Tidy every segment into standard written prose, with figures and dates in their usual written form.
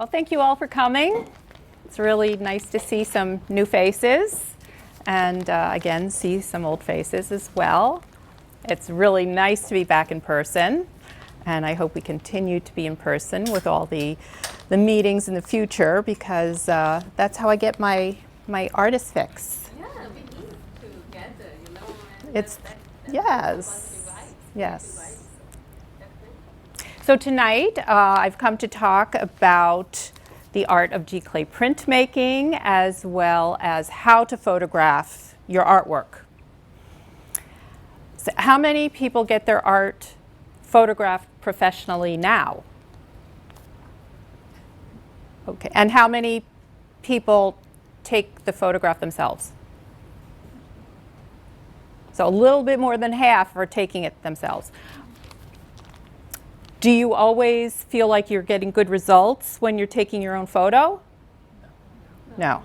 Well, thank you all for coming. It's really nice to see some new faces and again, see some old faces as well. It's really nice to be back in person, and I hope we continue to be in person with all the meetings in the future, because that's how I get my artist fix. Yeah, we need together, you know. It's, that's yes, yes. Device, So tonight, I've come to talk about the art of G-clay printmaking, as well as how to photograph your artwork. So how many people get their art photographed professionally now? Okay, and how many people take the photograph themselves? So a little bit more than half are taking it themselves. Do you always feel like you're getting good results when you're taking your own photo? No.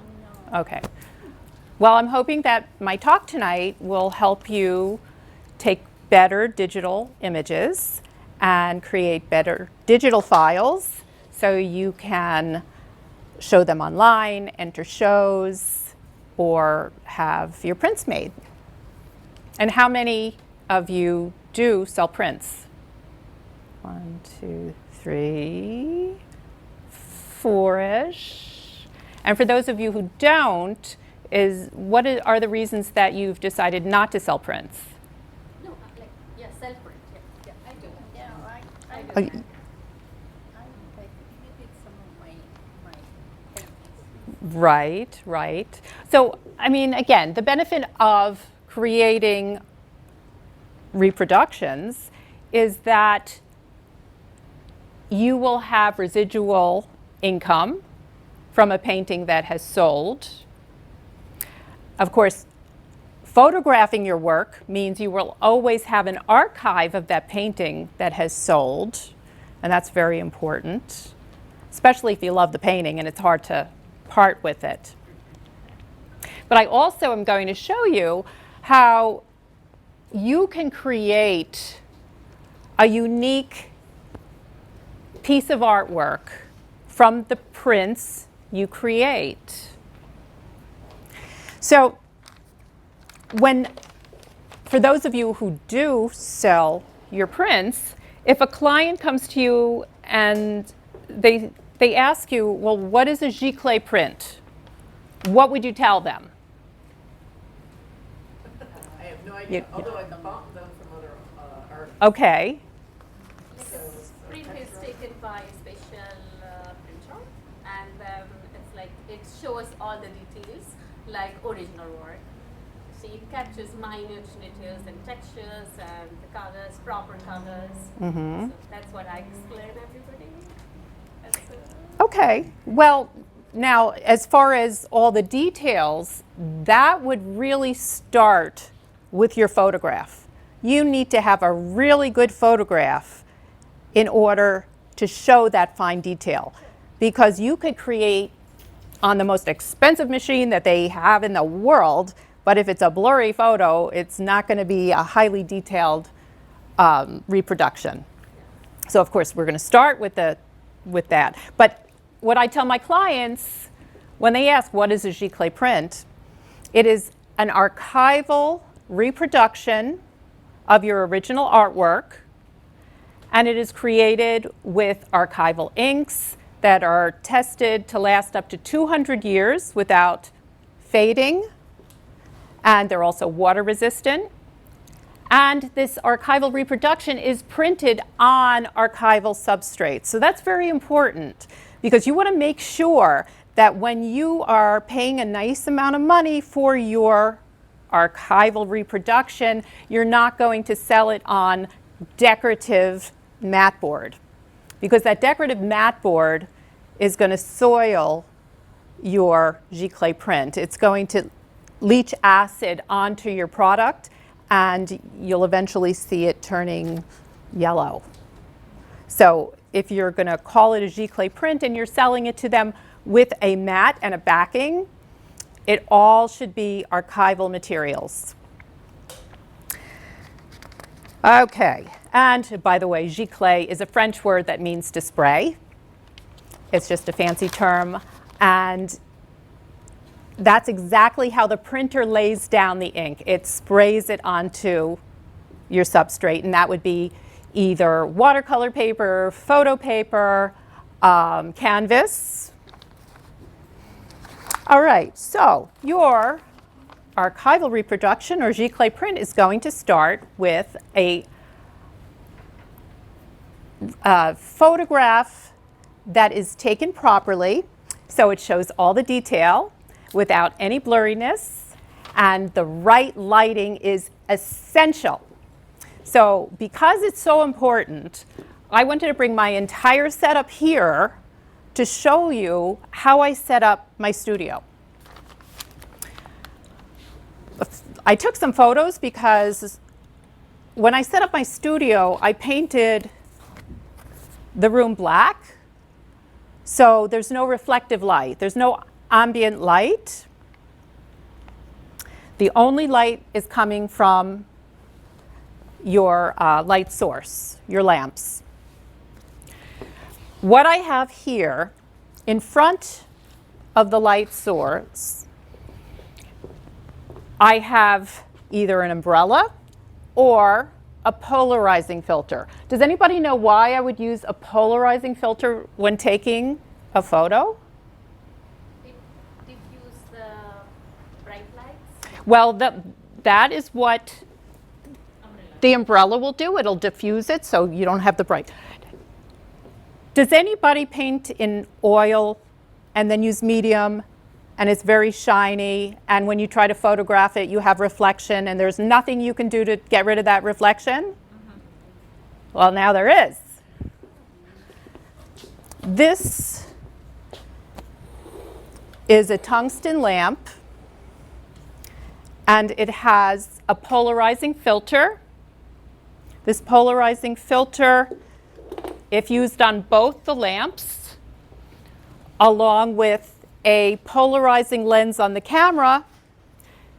Okay. Well, I'm hoping that my talk tonight will help you take better digital images and create better digital files so you can show them online, enter shows, or have your prints made. And how many of you do sell prints? 1, 2, 3, 4-ish. And for those of you who don't, what are the reasons that you've decided not to sell prints? No, like, yeah, self-print. Yeah, I do. Yeah, I do. Oh, I imitated some of my techniques. Right, right. So, I mean, again, the benefit of creating reproductions is that you will have residual income from a painting that has sold. Of course, photographing your work means you will always have an archive of that painting that has sold, and that's very important, especially if you love the painting and it's hard to part with it. But I also am going to show you how you can create a unique piece of artwork from the prints you create. So for those of you who do sell your prints, if a client comes to you and they ask you, well, what is a G-clay print? What would you tell them? I have no idea, although I bought them from other artists. Okay. Print is taken by a special printer, and then it's like it shows all the details like original work. So it captures minute details and textures and the colors, proper colors. Mm-hmm. So that's what I explain everybody. Okay. Well, now, as far as all the details, that would really start with your photograph. You need to have a really good photograph in order to show that fine detail, because you could create on the most expensive machine that they have in the world, but if it's a blurry photo, it's not going to be a highly detailed reproduction. So of course we're going to start with that. But what I tell my clients when they ask what is a G-clay print, it is an archival reproduction of your original artwork, and it is created with archival inks that are tested to last up to 200 years without fading, and they're also water resistant. And this archival reproduction is printed on archival substrates. So that's very important, because you want to make sure that when you are paying a nice amount of money for your archival reproduction, you're not going to sell it on decorative mat board, because that decorative mat board is going to soil your G-clay print. It's going to leach acid onto your product, and you'll eventually see it turning yellow. So if you're going to call it a G-clay print and you're selling it to them with a mat and a backing, it all should be archival materials. Okay, and by the way, G-clay is a French word that means to spray. It's just a fancy term. And that's exactly how the printer lays down the ink. It sprays it onto your substrate, and that would be either watercolor paper, photo paper, canvas. All right, so your archival reproduction or giclée print is going to start with a photograph that is taken properly, so it shows all the detail without any blurriness, and the right lighting is essential. So because it's so important, I wanted to bring my entire setup here to show you how I set up my studio. I took some photos because when I set up my studio, I painted the room black, so there's no reflective light. There's no ambient light. The only light is coming from your light source, your lamps. What I have here in front of the light source, I have either an umbrella or a polarizing filter. Does anybody know why I would use a polarizing filter when taking a photo? It diffuse the bright lights. Well, that is what the umbrella will do. It'll diffuse it so you don't have the bright. Does anybody paint in oil and then use medium and it's very shiny, and when you try to photograph it you have reflection and there's nothing you can do to get rid of that reflection? Mm-hmm. Well, now there is. This is a tungsten lamp, and it has a polarizing filter. This polarizing filter, if used on both the lamps, along with a polarizing lens on the camera,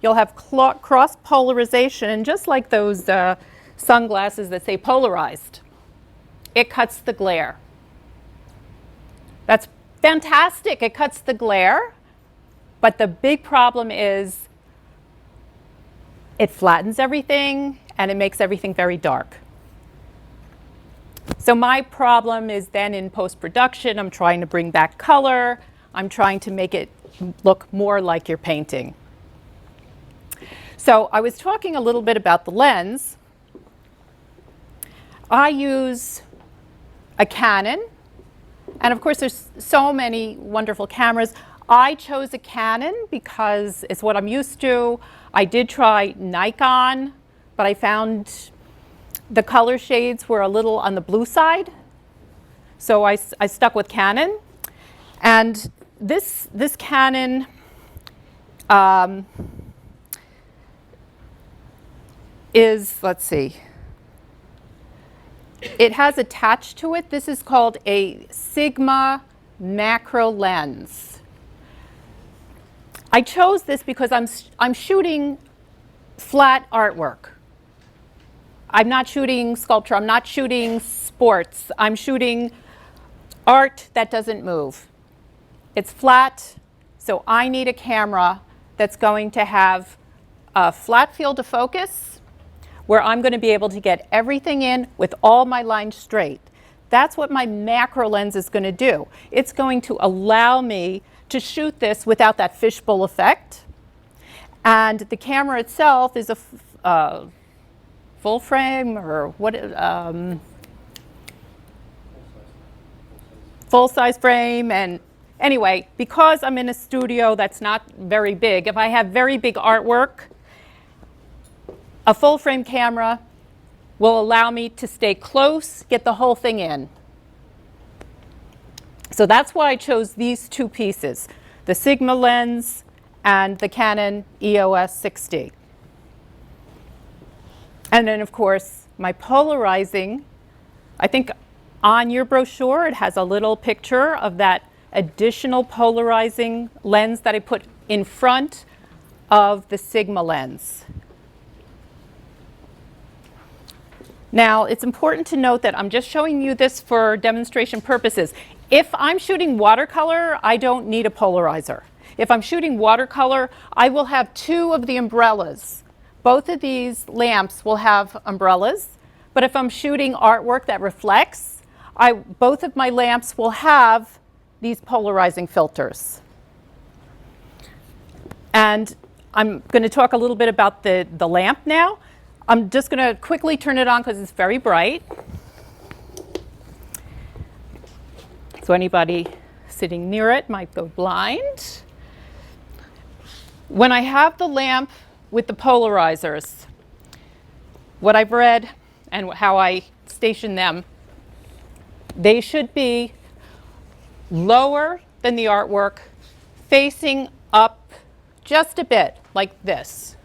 you'll have cross polarization, and just like those sunglasses that say polarized, it cuts the glare. That's fantastic, it cuts the glare, but the big problem is it flattens everything and it makes everything very dark. So my problem is then in post-production, I'm trying to bring back color, I'm trying to make it look more like you're painting. So I was talking a little bit about the lens. I use a Canon, and of course there's so many wonderful cameras. I chose a Canon because it's what I'm used to. I did try Nikon, but I found the color shades were a little on the blue side, so I stuck with Canon. And this Canon is, let's see, it has attached to it, this is called a Sigma macro lens. I chose this because I'm shooting flat artwork. I'm not shooting sculpture, I'm not shooting sports, I'm shooting art that doesn't move. It's flat, so I need a camera that's going to have a flat field of focus where I'm going to be able to get everything in with all my lines straight. That's what my macro lens is going to do. It's going to allow me to shoot this without that fishbowl effect. And the camera itself is a full frame, or what? Full size frame. And anyway, because I'm in a studio that's not very big, if I have very big artwork, a full frame camera will allow me to stay close, get the whole thing in. So that's why I chose these two pieces, the Sigma lens and the Canon EOS 6D. And then of course my polarizing, I think on your brochure it has a little picture of that additional polarizing lens that I put in front of the Sigma lens. Now, it's important to note that I'm just showing you this for demonstration purposes. If I'm shooting watercolor, I don't need a polarizer. If I'm shooting watercolor, I will have two of the umbrellas. Both of these lamps will have umbrellas, but if I'm shooting artwork that reflects, both of my lamps will have these polarizing filters. And I'm going to talk a little bit about the lamp now. I'm just going to quickly turn it on because it's very bright. So anybody sitting near it might go blind. When I have the lamp with the polarizers, what I've read and how I station them, they should be lower than the artwork, facing up just a bit, like this.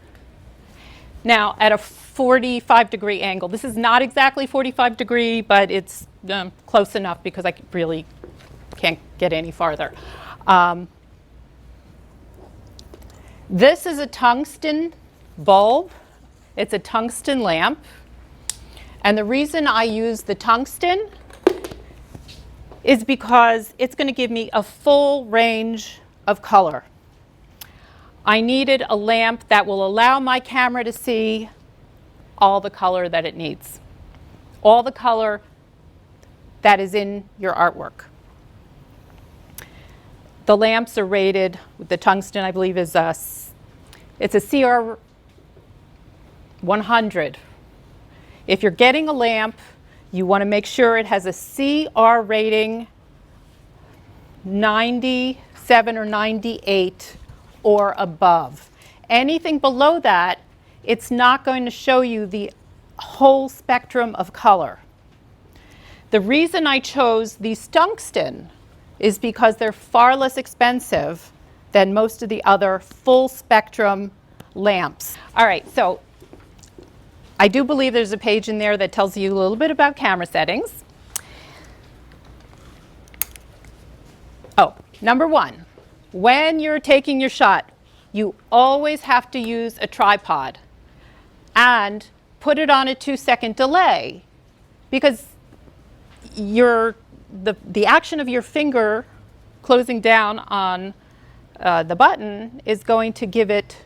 Now, at a 45-degree angle. This is not exactly 45 degree, but it's close enough because I really can't get any farther. This is a tungsten bulb. It's a tungsten lamp. And the reason I use the tungsten is because it's going to give me a full range of color. I needed a lamp that will allow my camera to see all the color that it needs, all the color that is in your artwork. The lamps are rated with the tungsten, I believe, it's a CR 100. If you're getting a lamp, you want to make sure it has a CR rating 97 or 98 or above. Anything below that, it's not going to show you the whole spectrum of color. The reason I chose these tungsten is because they're far less expensive than most of the other full spectrum lamps. All right, so I do believe there's a page in there that tells you a little bit about camera settings. Oh, number one, when you're taking your shot, you always have to use a tripod and put it on a 2-second delay, because the action of your finger closing down on the button is going to give it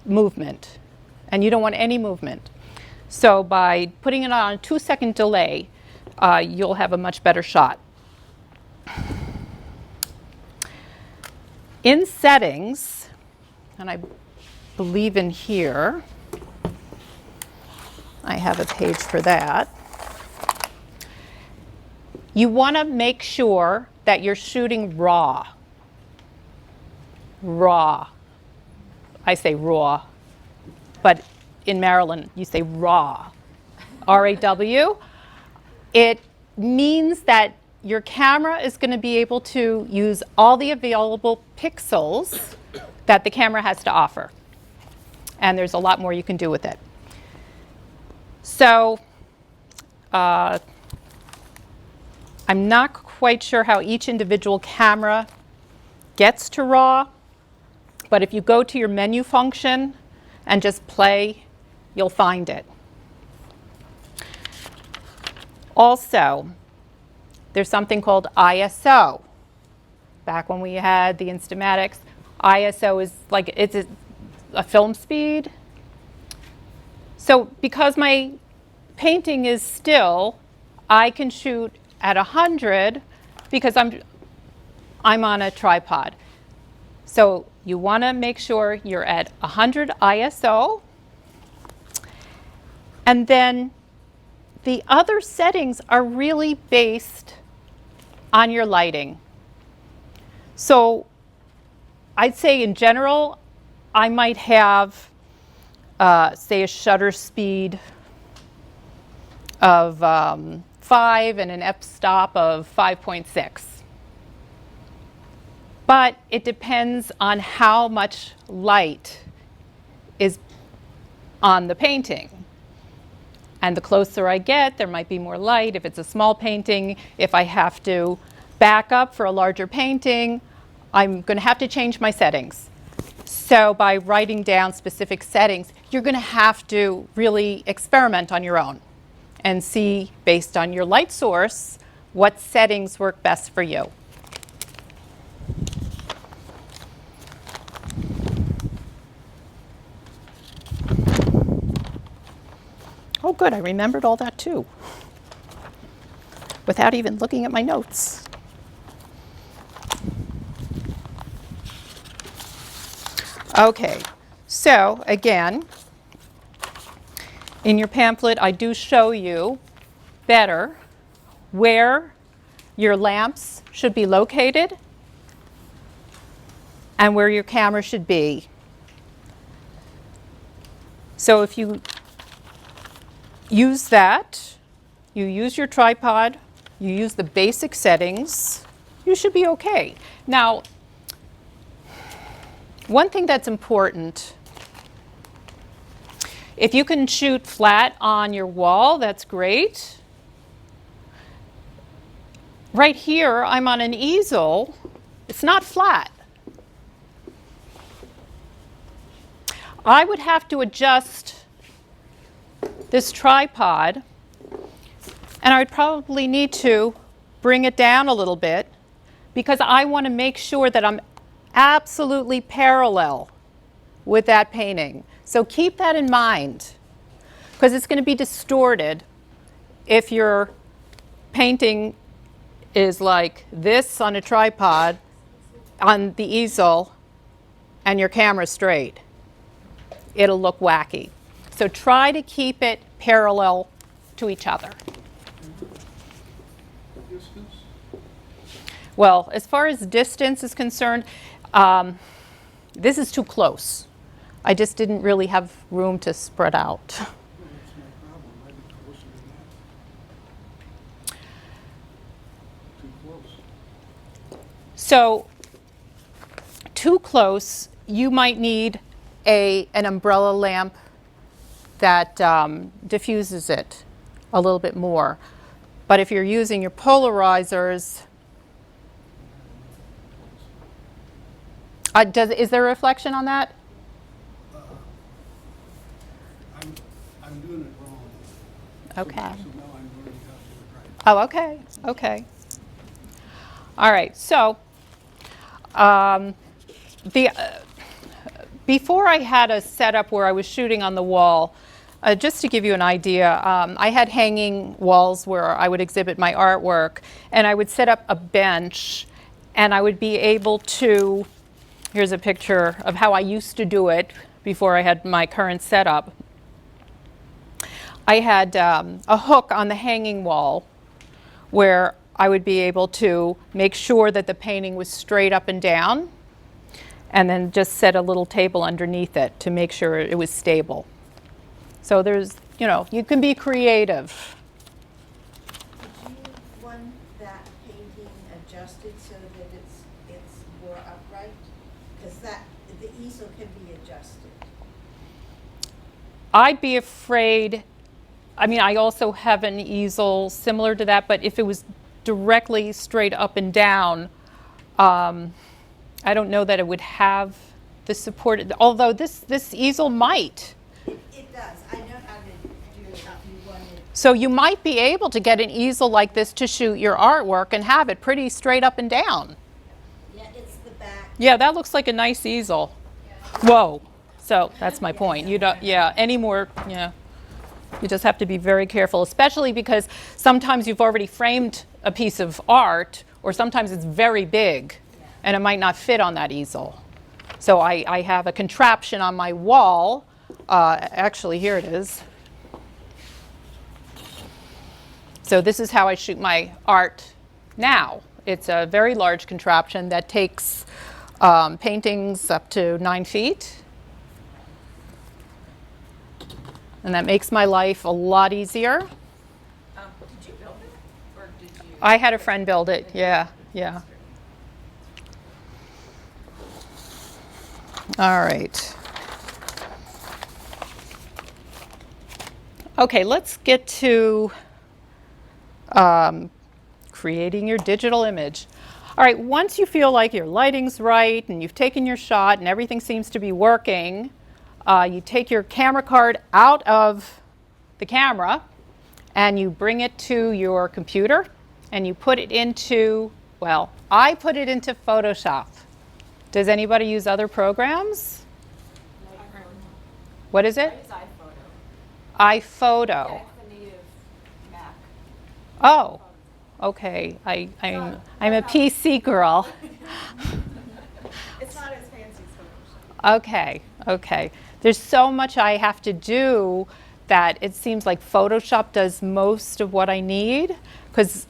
movement, and you don't want any movement. So by putting it on a 2-second delay, you'll have a much better shot. In settings, and I believe in here, I have a page for that. You want to make sure that you're shooting raw. Raw. I say raw, but in Maryland you say raw. R-A-W. It means that your camera is going to be able to use all the available pixels that the camera has to offer. And there's a lot more you can do with it. So I'm not quite sure how each individual camera gets to RAW, but if you go to your menu function and just play, you'll find it. Also, there's something called ISO. Back when we had the Instamatics, ISO is like, it's a film speed. So because my painting is still, I can shoot at 100 because I'm on a tripod. So you want to make sure you're at 100 ISO. And then the other settings are really based on your lighting. So I'd say in general, I might have, say, a shutter speed of 5 and an f-stop of 5.6. But it depends on how much light is on the painting. And the closer I get, there might be more light. If it's a small painting, if I have to back up for a larger painting, I'm going to have to change my settings. So by writing down specific settings, you're going to have to really experiment on your own and see, based on your light source, what settings work best for you. Oh, good, I remembered all that too, without even looking at my notes. Okay, so again, in your pamphlet, I do show you better where your lamps should be located and where your camera should be. So if you use that, you use your tripod, you use the basic settings, you should be okay. Now, one thing that's important, if you can shoot flat on your wall, that's great. Right here, I'm on an easel. It's not flat. I would have to adjust this tripod, and I would probably need to bring it down a little bit because I want to make sure that I'm absolutely parallel with that painting. So keep that in mind, because it's going to be distorted if your painting is like this on a tripod on the easel and your camera straight. It'll look wacky. So try to keep it parallel to each other. Distance? Well, as far as distance is concerned, this is too close. I just didn't really have room to spread out. That's no problem. I be closer than that. Too close. So, too close, you might need an umbrella lamp that diffuses it a little bit more. But if you're using your polarizers, is there a reflection on that? I'm doing it wrong. Okay. So now I'm learning how to do it right. Oh, okay, okay. All right, so before I had a setup where I was shooting on the wall, just to give you an idea, I had hanging walls where I would exhibit my artwork, and I would set up a bench, and I would be able to, here's a picture of how I used to do it before I had my current setup. I had a hook on the hanging wall where I would be able to make sure that the painting was straight up and down, and then just set a little table underneath it to make sure it was stable. So there's, you can be creative. Did you want that painting adjusted so that it's more upright? Because the easel can be adjusted. I'd be afraid, I also have an easel similar to that, but if it was directly straight up and down, I don't know that it would have the support, although this easel might. It does. I know how to do it if you wanted. So you might be able to get an easel like this to shoot your artwork and have it pretty straight up and down. Yeah, it's the back. Yeah, that looks like a nice easel. Whoa. So that's my point. You don't, you just have to be very careful, especially because sometimes you've already framed a piece of art, or sometimes it's very big and it might not fit on that easel. So I have a contraption on my wall. Actually, here it is. So this is how I shoot my art now. It's a very large contraption that takes paintings up to 9 feet. And that makes my life a lot easier. Did you build it, or did you? I had a friend build it, yeah. All right. Okay, let's get to creating your digital image. All right, once you feel like your lighting's right and you've taken your shot and everything seems to be working, you take your camera card out of the camera and you bring it to your computer and you put it into, well, I put it into Photoshop. Does anybody use other programs? What is it? I use iPhoto. iPhoto. Yeah, it's the native Mac. Oh, okay. I'm a PC girl. It's not as fancy as Photoshop. Okay, okay. There's so much I have to do that it seems like Photoshop does most of what I need, because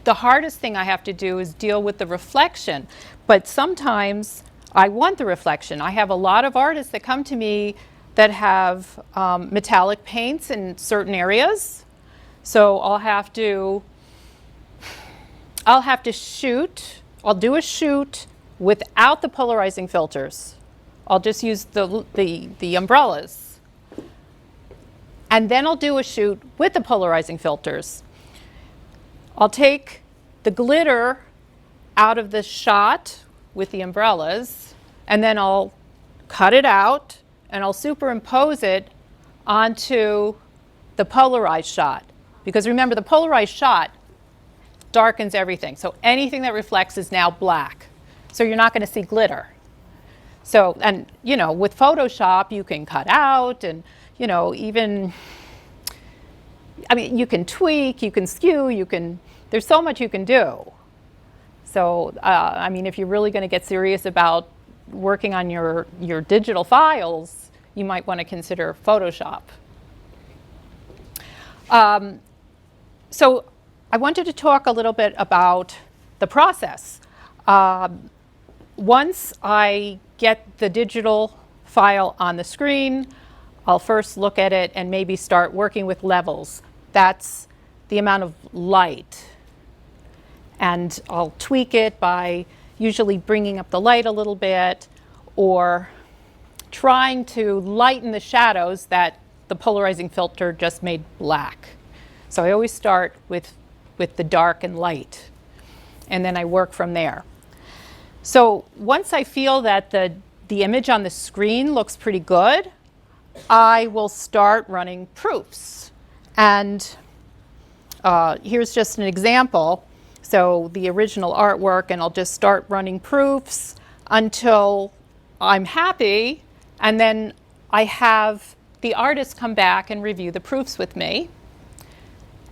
the hardest thing I have to do is deal with the reflection. But sometimes I want the reflection. I have a lot of artists that come to me that have metallic paints in certain areas. So I'll have to shoot. I'll do a shoot without the polarizing filters. I'll just use the umbrellas. And then I'll do a shoot with the polarizing filters. I'll take the glitter out of the shot with the umbrellas, and then I'll cut it out and I'll superimpose it onto the polarized shot. Because remember, the polarized shot darkens everything. So anything that reflects is now black. So you're not going to see glitter. So, and you know, with Photoshop, you can cut out and, you know, even, I mean, you can tweak, you can skew, there's so much you can do. So, I mean, if you're really going to get serious about working on your digital files, you might want to consider Photoshop. So I wanted to talk a little bit about the process. Once I get the digital file on the screen, I'll first look at it and maybe start working with levels. That's the amount of light. And I'll tweak it by usually bringing up the light a little bit or trying to lighten the shadows that the polarizing filter just made black. So I always start with the dark and light, and then I work from there. So once I feel that the image on the screen looks pretty good, I will start running proofs. And here's just an example. So the original artwork, and I'll just start running proofs until I'm happy, and then I have the artist come back and review the proofs with me.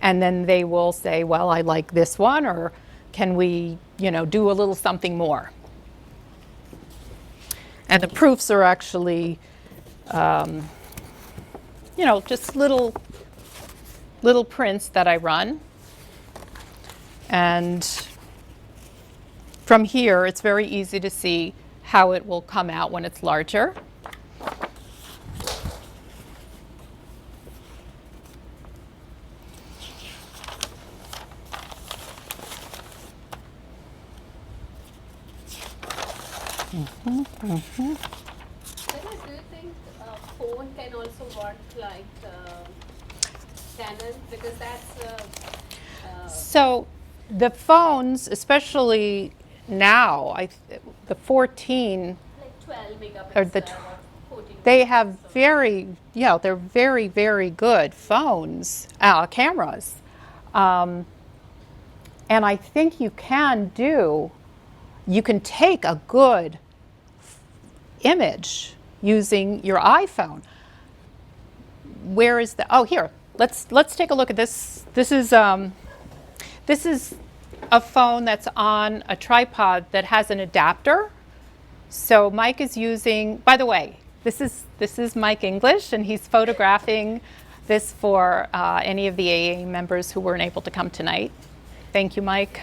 And then they will say, well, I like this one, or can we, you know, do a little something more? And the proofs are actually, you know, just little prints that I run. And from here, it's very easy to see how it will come out when it's larger. Dennis, do you think phone can also work like Canon? Because that's So the phones, especially now, the 14, like 12 megapixels or the or 14 they have megapixels. very, yeah, they're very, very good phones, cameras. And I think you can take a good image using your iPhone. Where is the, oh, here, let's take a look at this. This is a phone that's on a tripod that has an adapter. So Mike is using, by the way, this is Mike English, and he's photographing this for any of the AA members who weren't able to come tonight. Thank you, Mike.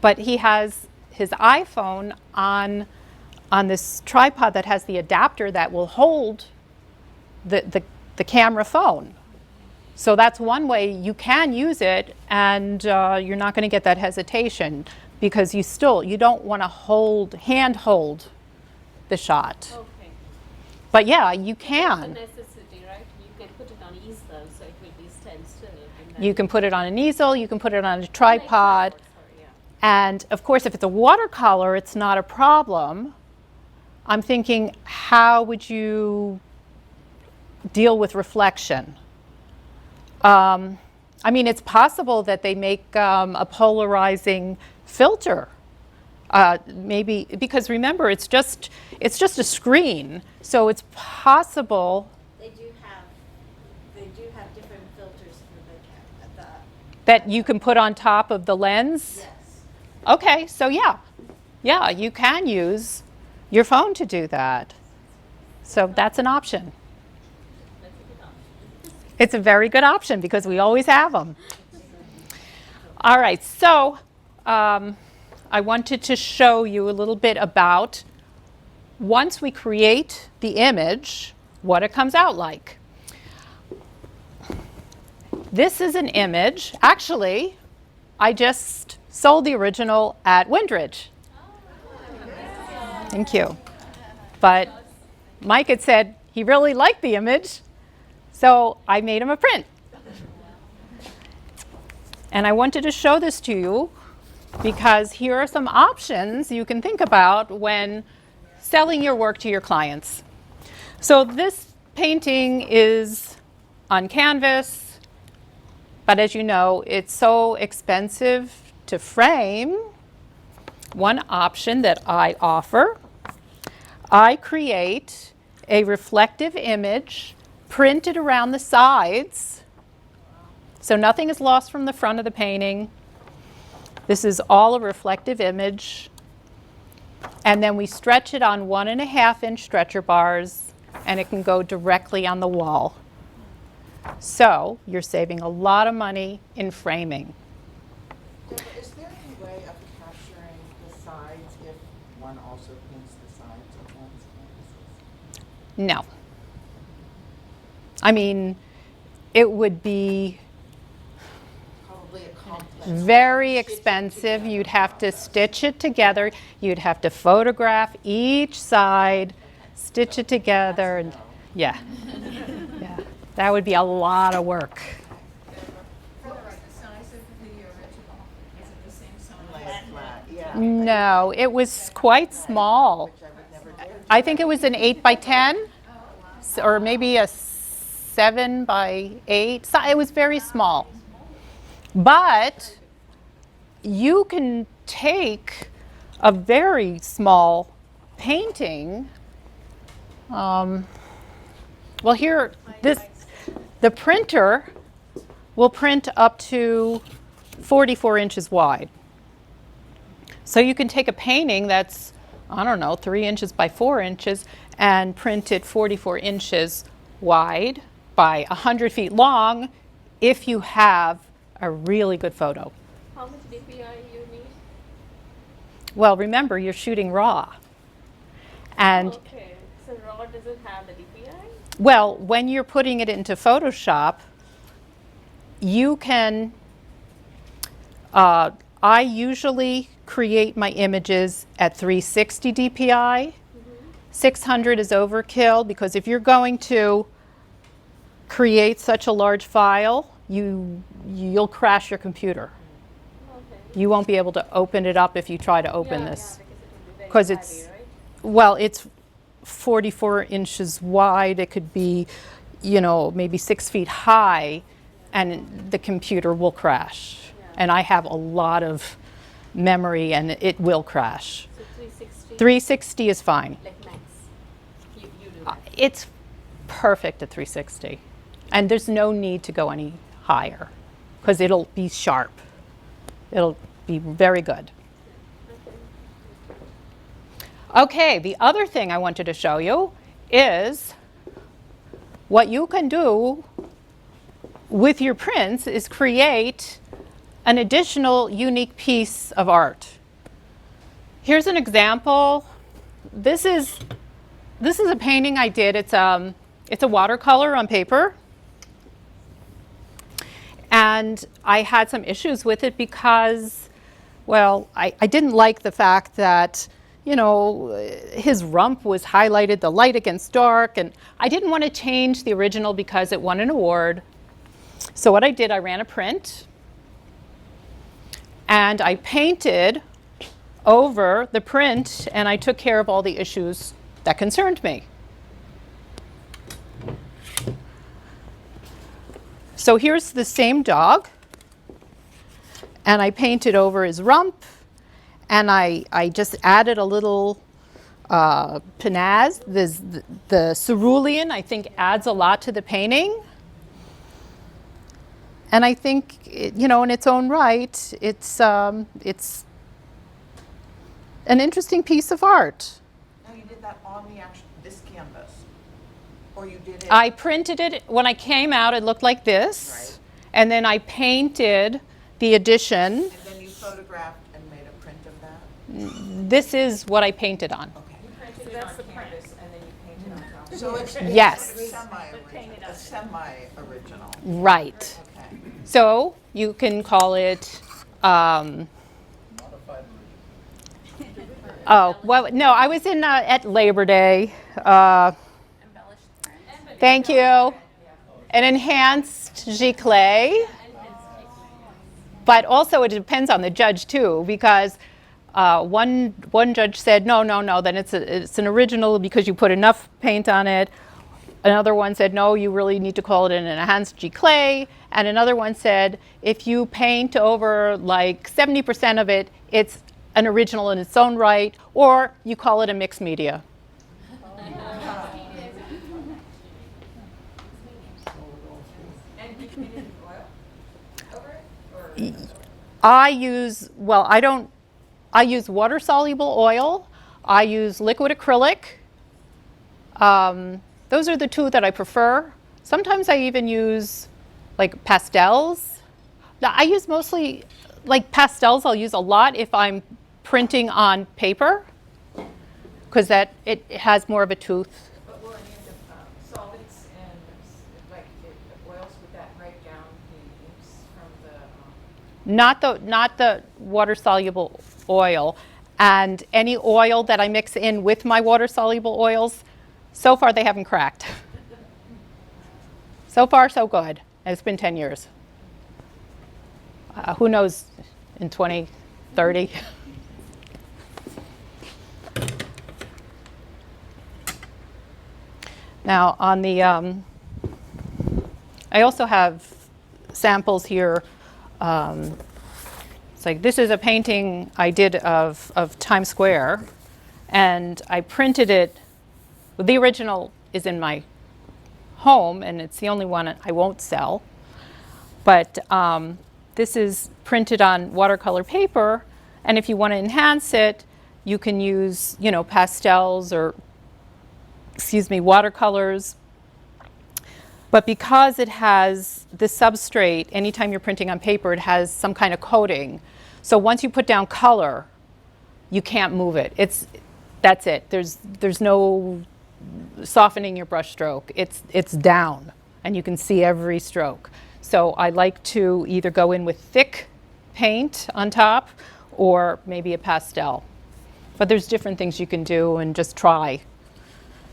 But he has his iPhone on this tripod that has the adapter that will hold the camera phone. So that's one way you can use it, and you're not going to get that hesitation, because you don't want to hand hold the shot. Okay. But yeah, you It's a can. necessity, right? You can put it on easel, so it will be stand still. And then You can put it on an easel, you can put it on a tripod. sorry, yeah. And of course, if it's a watercolor, it's not a problem. I'm thinking, how would you deal with reflection? I mean, it's possible that they make a polarizing filter. Maybe because remember, it's just a screen, so it's possible They do have different filters for the that you can put on top of the lens. yes. Okay, so yeah, you can use your phone to do that. So that's an option. That's a good option. It's a very good option because we always have them. All right, so I wanted to show you a little bit about once we create the image, what it comes out like. This is an image. Actually, I just sold the original at Windridge. Thank you. But Mike had said he really liked the image, so I made him a print. And I wanted to show this to you because here are some options you can think about when selling your work to your clients. So this painting is on canvas, but as you know, it's so expensive to frame. One option that I offer, I create a reflective image printed around the sides, so nothing is lost from the front of the painting. This is all a reflective image. And then we stretch it on 1.5-inch stretcher bars, and it can go directly on the wall. So you're saving a lot of money in framing. Deborah, is there any way of capturing the sides if one also paints the sides of one's canvases? No. I mean, it would be Probably a complex. very expensive. You'd have to stitch it together. You'd have to photograph each side, stitch it together, and yeah. Yeah. That would be a lot of work. What was the size of the original? Is it the same size? Last flat, yeah. No, it was quite small. Which I would never do. I think it was an 8 by 10 or maybe a 7 by 8. So it was very small. But you can take a very small painting. Well, here, the printer will print up to 44 inches wide. So you can take a painting that's, I don't know, 3 inches by 4 inches and print it 44 inches wide by 100 feet long if you have a really good photo. How much DPI you need? Well, remember, you're shooting raw. And Okay, so raw doesn't have the DPI? well, when you're putting it into Photoshop, you can, I usually create my images at 360 DPI. 600 is overkill because if you're going to create such a large file, you'll crash your computer. Okay. You won't be able to open it up if you try to open Yeah, this. yeah, because it will be very 'Cause heavy, it's- right? Well, it's 44 inches wide. It could be, maybe 6 feet high, and the computer will crash. Yeah. And I have a lot of memory, and it will crash. So 360, 360 is fine. like max. You do that. It's perfect at 360. And there's no need to go any higher because it'll be sharp. It'll be very good. Okay, the other thing I wanted to show you is what you can do with your prints is create an additional unique piece of art. Here's an example. This is a painting I did. It's a watercolor on paper. And I had some issues with it because, well, I didn't like the fact that, his rump was highlighted, the light against dark, and I didn't want to change the original because it won an award. So what I did, I ran a print, and I painted over the print, and I took care of all the issues that concerned me. So here's the same dog, and I painted over his rump, and I just added a little pinaz. The cerulean, I think, adds a lot to the painting. And I think, in its own right, it's an interesting piece of art. Now you did that on this canvas? Or you did it? I printed it. When I came out, it looked like this. Right. And then I painted the addition. And then you photographed and made a print of that? This is what I painted on. Okay. So that's the canvas, and then you paint it on top. So it's Yes. semi-original. Right. Okay. So you can call it, oh, well, no, I was in at Labor Day. Embellished print. Thank you. An enhanced giclée. But also it depends on the judge too, because one judge said, no, then it's an original because you put enough paint on it. Another one said, no, you really need to call it an enhanced giclée. And another one said, if you paint over like 70% of it, it's an original in its own right, or you call it a mixed media. And you painted oil over it, or? I use water-soluble oil. I use liquid acrylic. Those are the two that I prefer. Sometimes I even use like pastels. Now, I use mostly like pastels. I'll use a lot if I'm printing on paper because it has more of a tooth. But will any of the solvents and the oils, would that break down the inks from the? Not the water-soluble oil. And any oil that I mix in with my water-soluble oils, so far they haven't cracked. So far, so good. And it's been 10 years. Who knows in 2030? Now, on the, I also have samples here. It's like this is a painting I did of Times Square, and I printed it. The original is in my home, and it's the only one I won't sell. But this is printed on watercolor paper, and if you want to enhance it, you can use, pastels or, watercolors. But because it has the substrate, anytime you're printing on paper, it has some kind of coating. So once you put down color, you can't move it. That's it. There's no softening your brush stroke. It's down, and you can see every stroke. So I like to either go in with thick paint on top or maybe a pastel. But there's different things you can do and just try.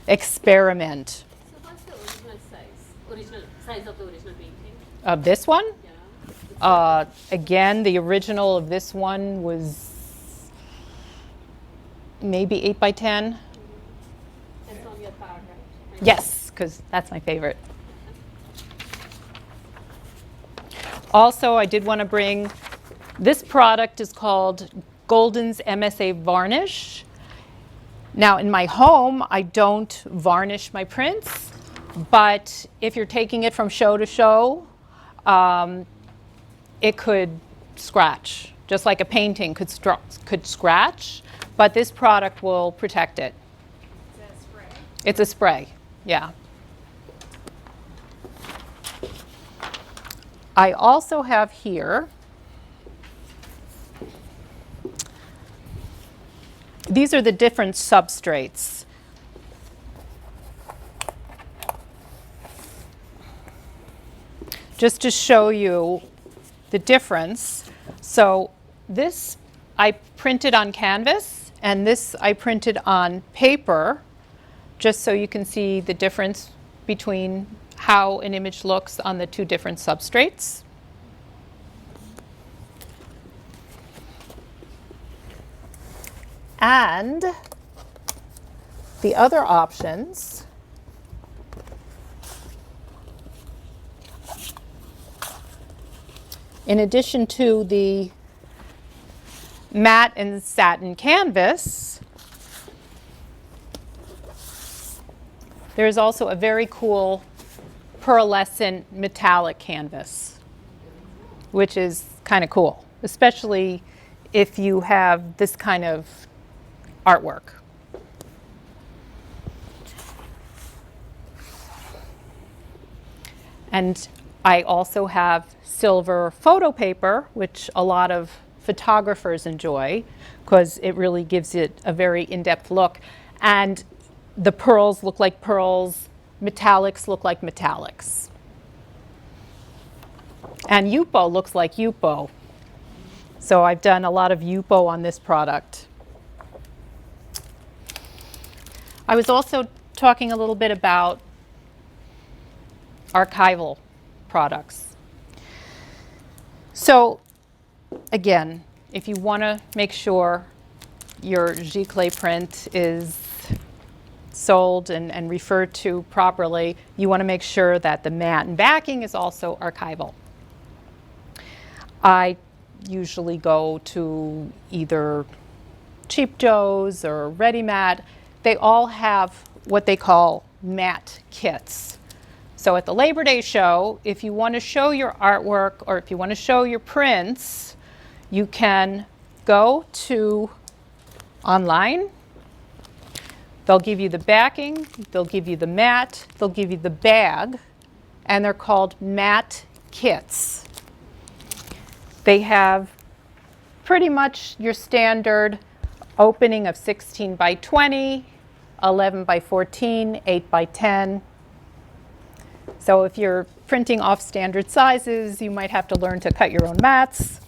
Experiment. So what's the original size of the original painting? Of this one? Yeah. Again, the original of this one was maybe 8 by 10. It's on your card, right? Yes, because that's my favorite. Also, I did want to bring, this product is called Golden's MSA Varnish. Now, in my home, I don't varnish my prints, but if you're taking it from show to show, it could scratch, just like a painting could scratch, but this product will protect it. Is that a spray? It's a spray, yeah. I also have here, these are the different substrates. Just to show you the difference. So this I printed on canvas, and this I printed on paper, just so you can see the difference between how an image looks on the two different substrates. And the other options in addition to the matte and satin canvas, there's also a very cool pearlescent metallic canvas, which is kind of cool, especially if you have this kind of artwork. And I also have silver photo paper, which a lot of photographers enjoy because it really gives it a very in-depth look. And the pearls look like pearls, metallics look like metallics. And Yupo looks like Yupo. So I've done a lot of Yupo on this product. I was also talking a little bit about archival products. So again, if you want to make sure your giclée print is sold and referred to properly, you want to make sure that the mat and backing is also archival. I usually go to either Cheap Joe's or Ready Mat. They all have what they call mat kits. So at the Labor Day show, if you want to show your artwork or if you want to show your prints, you can go to online. They'll give you the backing, they'll give you the mat, they'll give you the bag, and they're called mat kits. They have pretty much your standard opening of 16 by 20, 11 by 14, 8 by 10. So if you're printing off standard sizes, you might have to learn to cut your own mats.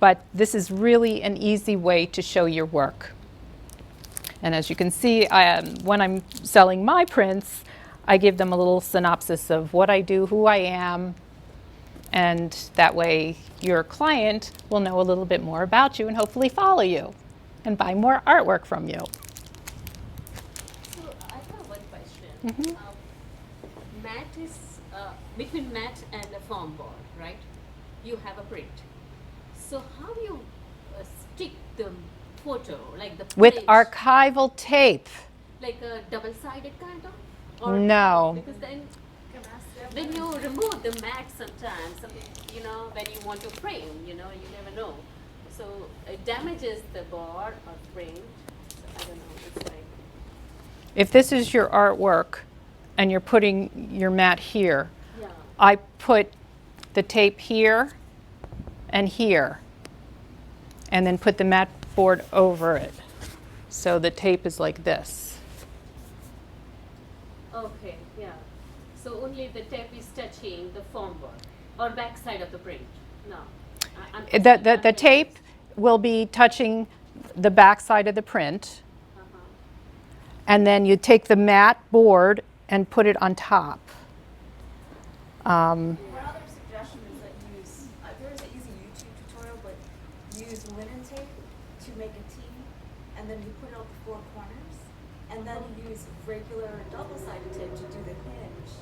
But this is really an easy way to show your work. And as you can see, when I'm selling my prints, I give them a little synopsis of what I do, who I am, and that way your client will know a little bit more about you and hopefully follow you and buy more artwork from you. So I have one question. Mhm. Mat is between mat and a foam board, right? You have a print. So how do you stick the photo, like the With page, archival tape. like a double-sided kind of? No. Because then when you remove the mat sometimes, you know, when you want to frame, you know, you never know. So it damages the board or frame. So I don't know. It's like, If this is your artwork and you're putting your mat here, yeah. I put the tape here and here, and then put the mat board over it. So the tape is like this. Okay, yeah. So only the tape is touching the foam board or back side of the print. No. The tape will be touching the back side of the print, Uh-huh. and then you take the mat board and put it on top. One other suggestion is that use, there is an easy YouTube tutorial, but use linen tape to make a T, and then you put it on the four corners, and then use regular double-sided tape to do the hinge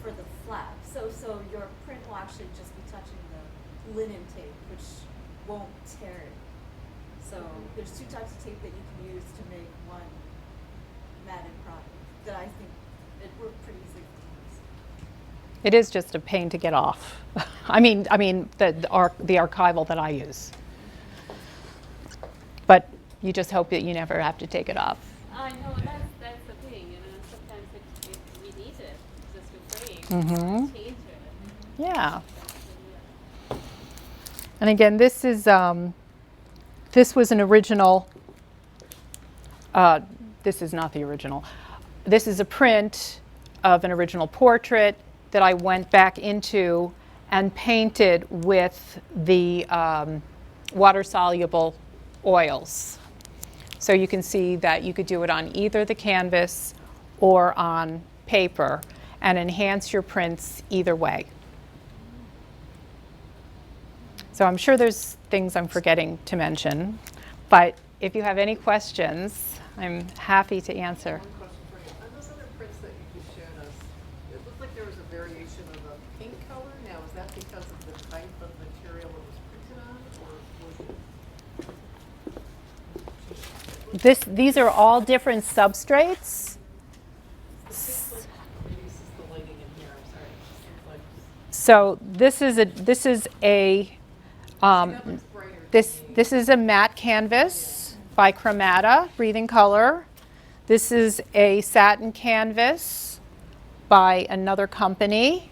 for the flap. So your print will actually just be touching the linen tape, which won't tear it. So there's two types of tape that you can use to make one matted product that I think it worked pretty easily to use. It is just a pain to get off. I mean the archival that I use. But you just hope that you never have to take it off. I know that's the thing, you know. Sometimes we need it just to frame, Mhm. change it. Yeah. Yeah. And again, this is this was an original. This is not the original. This is a print of an original portrait that I went back into and painted with the water-soluble oils. So you can see that you could do it on either the canvas or on paper and enhance your prints either way. So I'm sure there's things I'm forgetting to mention, but if you have any questions, I'm happy to answer. One question for you. On those other prints that you just showed us, it looked like there was a variation of a pink color. Now, is that because of the type of material These are all different substrates. Reduces the lighting in here, I'm sorry. It seems like So this is a matte canvas by Chromata, Breathing Color. This is a satin canvas by another company.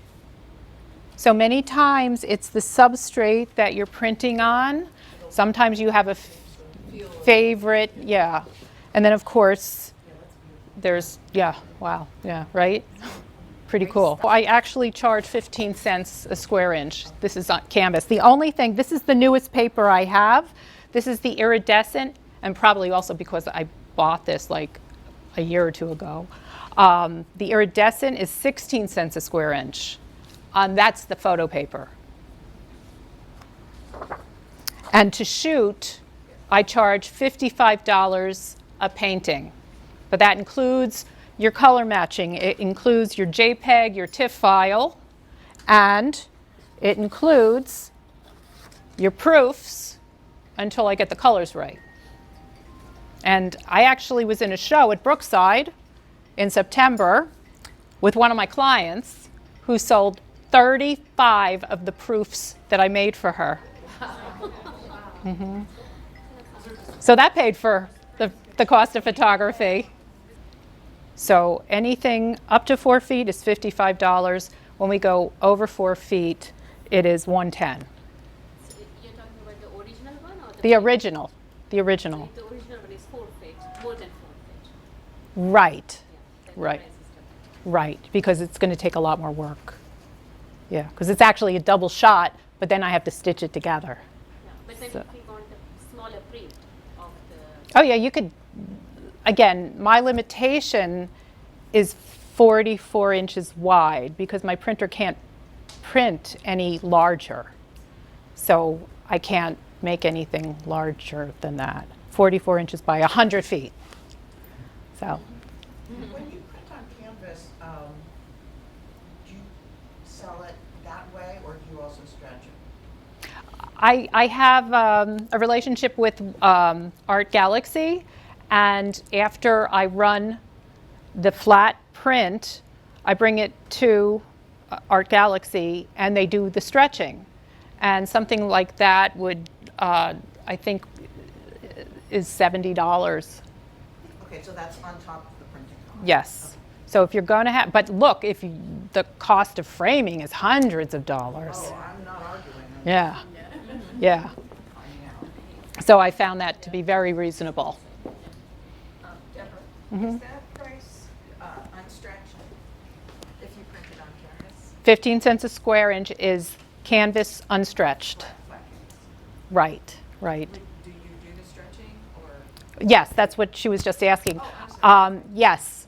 So many times it's the substrate that you're printing on. Sometimes you have a favorite, yeah. And then of course, there's, yeah, wow, yeah, right? Pretty cool. I actually charge 15 cents a square inch. This is on canvas. The only thing, this is the newest paper I have. This is the iridescent, and probably also because I bought this like a year or two ago. The iridescent is 16 cents a square inch. That's the photo paper. And to shoot, I charge $55 a painting. But that includes your color matching. It includes your JPEG, your TIFF file, and it includes your proofs until I get the colors right. And I actually was in a show at Brookside in September with one of my clients who sold 35 of the proofs that I made for her. So that paid for the cost of photography. So anything up to 4 feet is $55. When we go over 4 feet, it is $110. So you're talking about the original one or The original. The original. The original one is 4 feet, more than 4 feet. Right. Yeah, then the Right. price is different. Right. Because it's going to take a lot more work. Yeah. Because it's actually a double shot, but then I have to stitch it together. Yeah, but then So- if we want a smaller print of the, Oh, yeah, you could. Again, my limitation is 44 inches wide because my printer can't print any larger. So I can't make anything larger than that. 44 inches by 100 feet. So, When you print on canvas, do you sell it that way, or do you also stretch it? I have a relationship with Art Galaxy, and after I run the flat print, I bring it to Art Galaxy, and they do the stretching. And something like that would, I think, is $70. Okay, so that's on top of the printing cost? Yes. So if you're going to have, but look, the cost of framing is hundreds of dollars. Oh, I'm not arguing. Yeah. Yeah. Finding out. So I found that to be very reasonable. Deborah, is that price unstretched if you print it on canvas? 15 cents a square inch is canvas unstretched. Flat canvas? Right, right. Do you do the stretching or? Yes, that's what she was just asking. Oh, I'm sorry. Yes,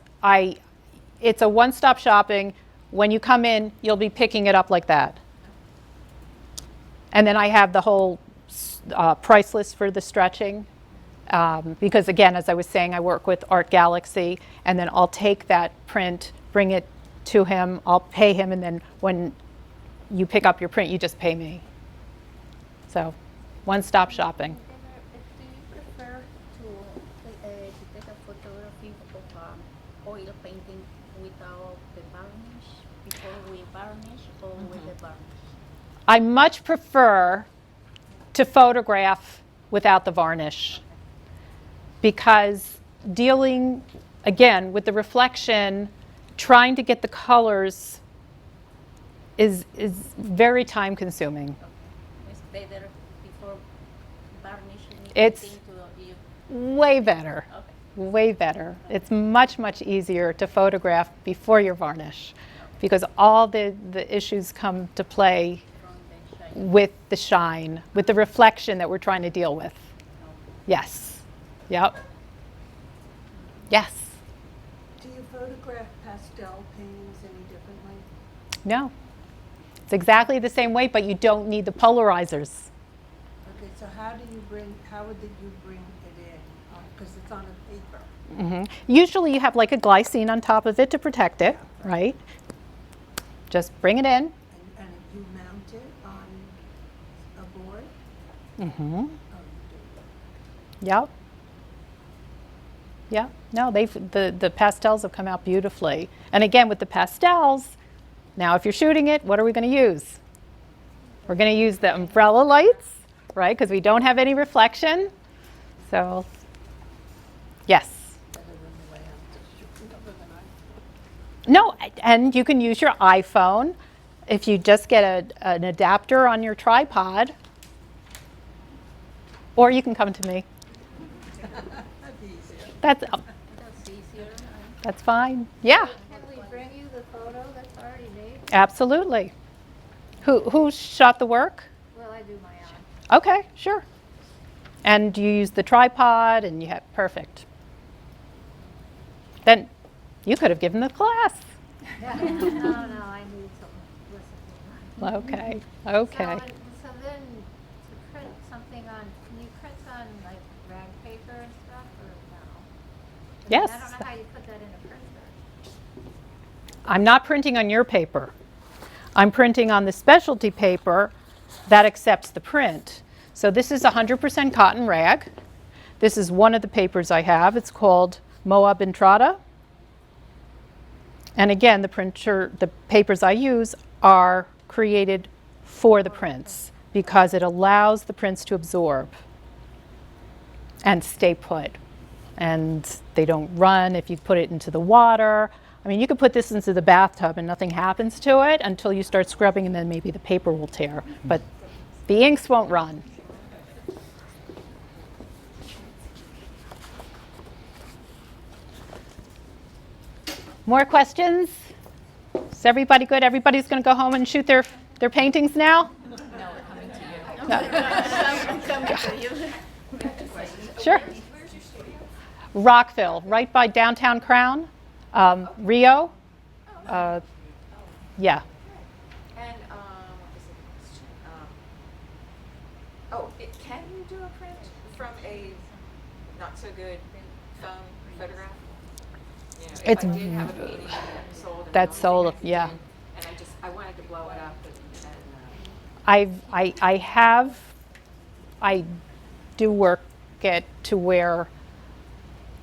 it's a one-stop shopping. When you come in, you'll be picking it up like that. And then I have the whole price list for the stretching. Because again, as I was saying, I work with Art Galaxy, and then I'll take that print, bring it to him, I'll pay him, and then when you pick up your print, you just pay me. So, one-stop shopping. Do you prefer to take a photography of oil painting without the varnish, before we varnish, or with the varnish? I much prefer to photograph without the varnish because dealing, again, with the reflection, trying to get the colors is very time consuming. It's better before varnishing It's- painting to you. Way better. Okay. Way better. It's much, much easier to photograph before your varnish because all the issues come to play From the shine. with the shine, with the reflection that we're trying to deal with. Yes. Yep. Yes. Do you photograph pastel paintings any differently? No. It's exactly the same way, but you don't need the polarizers. Okay, so how would you bring it in? Because it's on a paper. Usually you have like a glycine on top of it to protect it, right? Just bring it in. And you mount it on a board? Mm-hmm. Oh, you do. Yep. Yeah, no, the pastels have come out beautifully. And again, with the pastels, now if you're shooting it, what are we going to use? We're going to use the umbrella lights, right? Because we don't have any reflection. So, yes. No, and you can use your iPhone. If you just get an adapter on your tripod, or you can come to me. That's easier. that's fine. Yeah, Can we bring you the photo that's already made? absolutely. Who shot the work? Well, I do my own. Okay, sure. And you use the tripod, and you have perfect. Then you could have given the class. No, I need some Okay, okay. So then, to print something on, can you print on like rag paper and stuff, or no? Yes. I don't know how you put that in a printer. I'm not printing on your paper. I'm printing on the specialty paper that accepts the print. So this is 100% cotton rag. This is one of the papers I have. It's called Moab Entrada. And again, the papers I use are created for the prints because it allows the prints to absorb and stay put. And they don't run if you put it into the water. I mean, you could put this into the bathtub and nothing happens to it until you start scrubbing, and then maybe the paper will tear. But the inks won't run. More questions? Is everybody good? Everybody's going to go home and shoot their paintings now? No, coming to you. Sure. Rockville, right by downtown Crown. Rio. Yeah. And, what was the question? Can you do a print from a not so good phone photograph? You know, if It's I did have a painting that sold. And that's the only sold, thing I yeah. could do- And I wanted to blow it up I do work it to where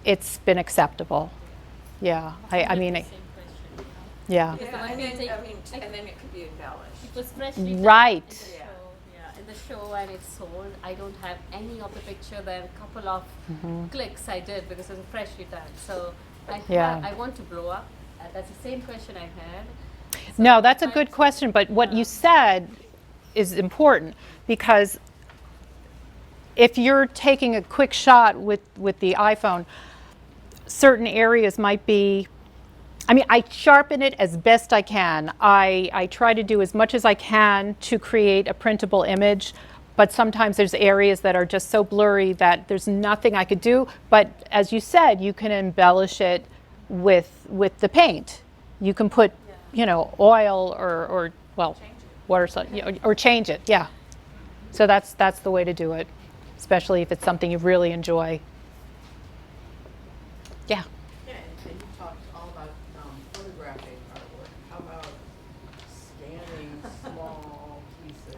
it's been acceptable. Yeah. I mean, yeah. and then it could be embellished. It was freshly done Right. in the show, yeah, in the show, and it's sold. I don't have any of the picture. There are a couple of clicks I did because it was freshly done. So Yeah. I want to blow up. That's the same question I had. No, that's a good question, but what you said is important because if you're taking a quick shot with the iPhone, certain areas might be, I mean, I sharpen it as best I can. I try to do as much as I can to create a printable image, but sometimes there's areas that are just so blurry that there's nothing I could do. But as you said, you can embellish it with the paint. You can put, oil or water, or change it, yeah. So that's the way to do it, especially if it's something you really enjoy. Yeah. Yeah, and you talked all about photographing artwork. How about scanning small pieces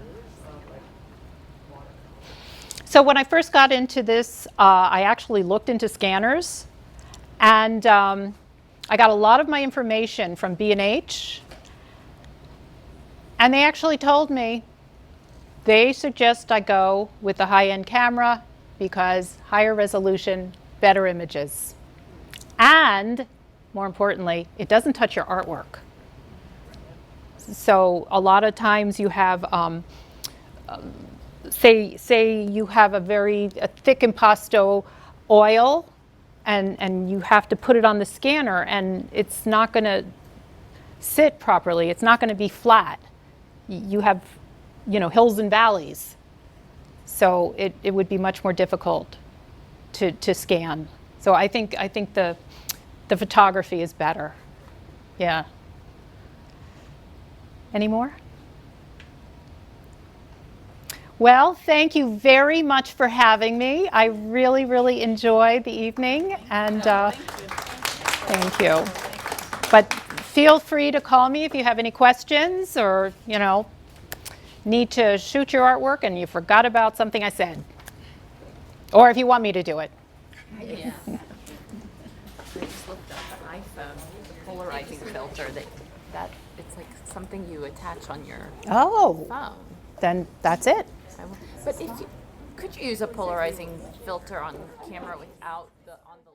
of like watercolor? So when I first got into this, I actually looked into scanners, and I got a lot of my information from B&H, and they actually told me they suggest I go with the high-end camera because higher resolution, better images. And more importantly, it doesn't touch your artwork. So a lot of times you have, say you have a thick impasto oil, and you have to put it on the scanner, and it's not going to sit properly. It's not going to be flat. You have, hills and valleys. So it would be much more difficult to scan. So I think the photography is better. Yeah. Any more? Well, thank you very much for having me. I really, really enjoyed the evening, and thank you. But feel free to call me if you have any questions or, need to shoot your artwork and you forgot about something I said. Or if you want me to do it. Yeah. looked at the iPhone, the polarizing filter, that it's like something you attach on your Oh, phone. then that's it. But could you use a polarizing filter on camera without on the